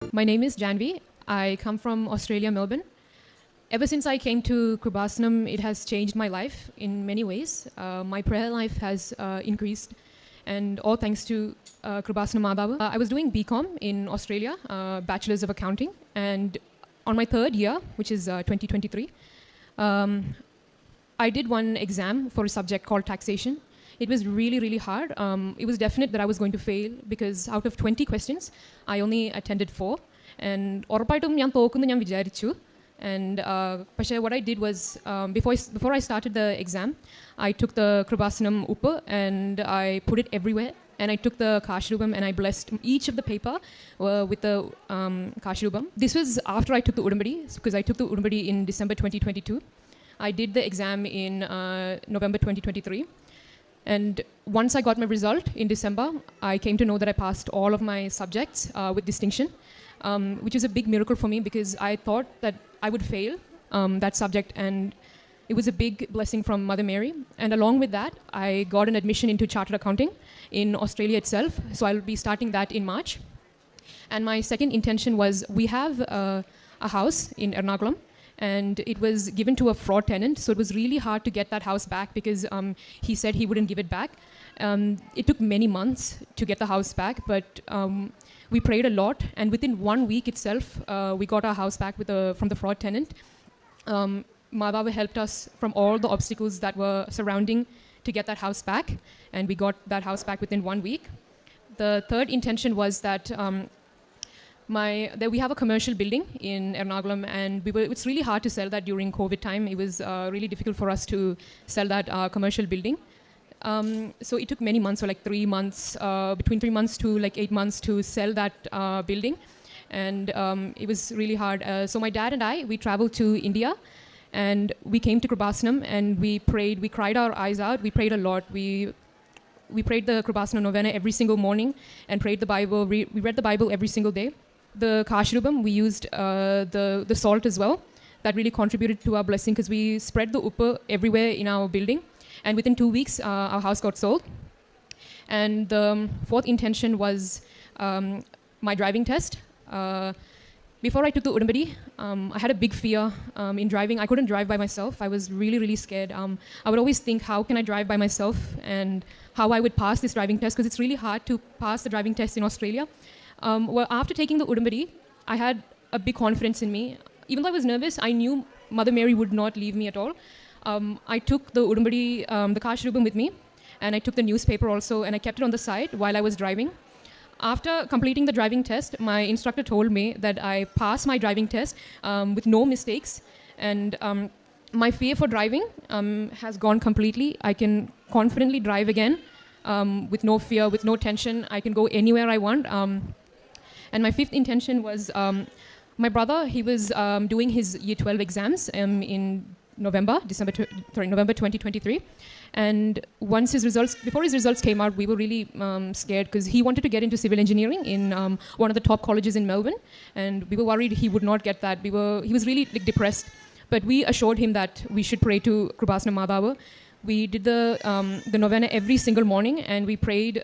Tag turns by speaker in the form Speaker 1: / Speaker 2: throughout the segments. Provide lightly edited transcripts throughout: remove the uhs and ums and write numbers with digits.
Speaker 1: My name is Janvi. I come from Australia, Melbourne. Ever since I came to Krubasanam, it has changed my life in many ways. My prayer life has increased, and all thanks to Krubasanam Madhava. I was doing BCom in Australia, Bachelor's of Accounting, and on my third year, which is 2023, I did one exam for a subject called taxation. It was really, really hard. It was definite that I was going to fail because out of 20 questions, I only attended 4. And ഉറപ്പായിട്ടും ഞാൻ തോക്കുന്നു ഞാൻ വിചാരിച്ചു. And പക്ഷേ what I did was, before I started the exam, I took the Krubasanam Uppa and I put it everywhere. And I took the Kashrubam and I blessed each of the paper with the Kashrubam. This was after I took the Udumbadi, because I took the Udumbadi in December 2022. I did the exam in November 2023. And once I got my result in December, I came to know that I passed all of my subjects with distinction, which is a big miracle for me because I thought that I would fail that subject, and it was a big blessing from Mother Mary. And along with that, I got an admission into Chartered Accounting in Australia itself, so I'll be starting that in March. And my second intention was, we have a house in Ernakulam, and it was given to a fraud tenant, so it was really hard to get that house back because he said he wouldn't give it back. It took many months to get the house back, but we prayed a lot, and within 1 week itself, we got our house back from the fraud tenant. Madhava helped us from all the obstacles that were surrounding to get that house back, and we got that house back within 1 week. The third intention was that we have a commercial building in Ernakulam, and it's really hard to sell that during COVID time. It was really difficult for us to sell that commercial building. So it took many months, so like 3 months, between 3 months to like 8 months to sell that building. And it was really hard. So my dad and I, we traveled to India, and we came to Krubasanam, and we prayed. We cried our eyes out. We prayed a lot. We prayed the Krubasanam novena every single morning and prayed the Bible. We read the Bible every single day. The Kashrubam, we used the salt as well. That really contributed to our blessing because we spread the uppa everywhere in our building. And within 2 weeks, our house got sold. And the fourth intention was my driving test. Before I took the Udumbadi, I had a big fear in driving. I couldn't drive by myself. I was really, really scared. I would always think, how can I drive by myself and how I would pass this driving test, because it's really hard to pass the driving test in Australia. Well, after taking the Udumbadi, I had a big confidence in me. Even though I was nervous, I knew Mother Mary would not leave me at all. I took the Udumbadi, the Kashrubam with me, and I took the newspaper also, and I kept it on the side while I was driving. After completing the driving test, my instructor told me that I passed my driving test with no mistakes, and my fear for driving has gone completely. I can confidently drive again with no fear, with no tension. I can go anywhere I want. And my fifth intention was, my brother, he was doing his Year 12 exams in November 2023. And before his results came out, we were really scared because he wanted to get into civil engineering in one of the top colleges in Melbourne. And we were worried he would not get that. He was really depressed. But we assured him that we should pray to Krubasanam Madhava. We did the novena every single morning, and we prayed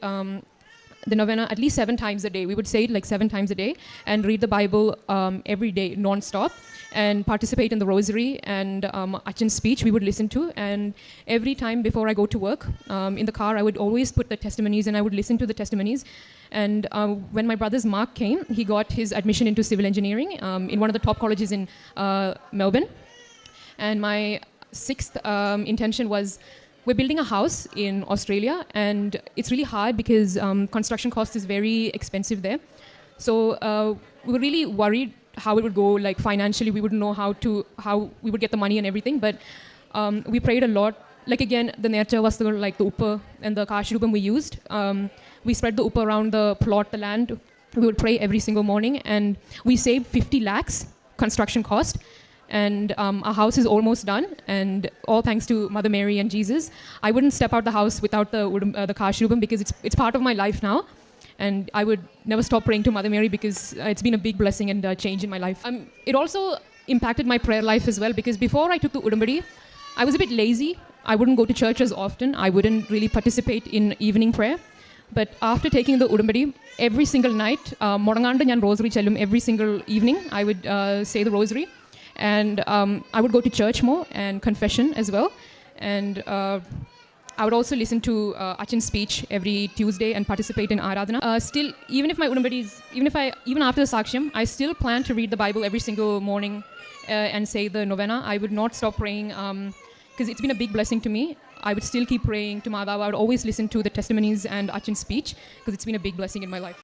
Speaker 1: the novena at least 7 times a day. We would say it like 7 times a day and read the Bible every day non-stop and participate in the rosary and Achan's speech we would listen to. And every time before I go to work in the car, I would always put the testimonies and I would listen to the testimonies. And when my brother's Mark came, he got his admission into civil engineering in one of the top colleges in Melbourne. And my sixth intention was, we're building a house in Australia, and it's really hard because construction cost is very expensive there. So we were really worried how it would go, like financially. We wouldn't know how we would get the money and everything. But we prayed a lot. Like again, the Nercha was like the uppa and the Kashrubam we used. We spread the uppa around the plot, the land. We would pray every single morning, and we saved 50 lakhs construction cost. And our house is almost done, and all thanks to Mother Mary and Jesus. I wouldn't step out the house without the Kashrubam because it's part of my life now, and I would never stop praying to Mother Mary because it's been a big blessing and change in my life. It also impacted my prayer life as well, because before I took the Udumbadi, I was a bit lazy. I wouldn't go to church as often. I wouldn't really participate in evening prayer. But after taking the Udumbadi, every single night, Modanganda njan rosary chellum every single evening. I would say the rosary. And I would go to church more and confession as well. And I would also listen to Achin's speech every Tuesday and participate in Aradhana. Still, even if my Udumbadi is, even after the Sakshyam, I still plan to read the Bible every single morning and say the novena. I would not stop praying because it's been a big blessing to me. I would still keep praying to Madhava. I would always listen to the testimonies and Achin's speech because it's been a big blessing in my life.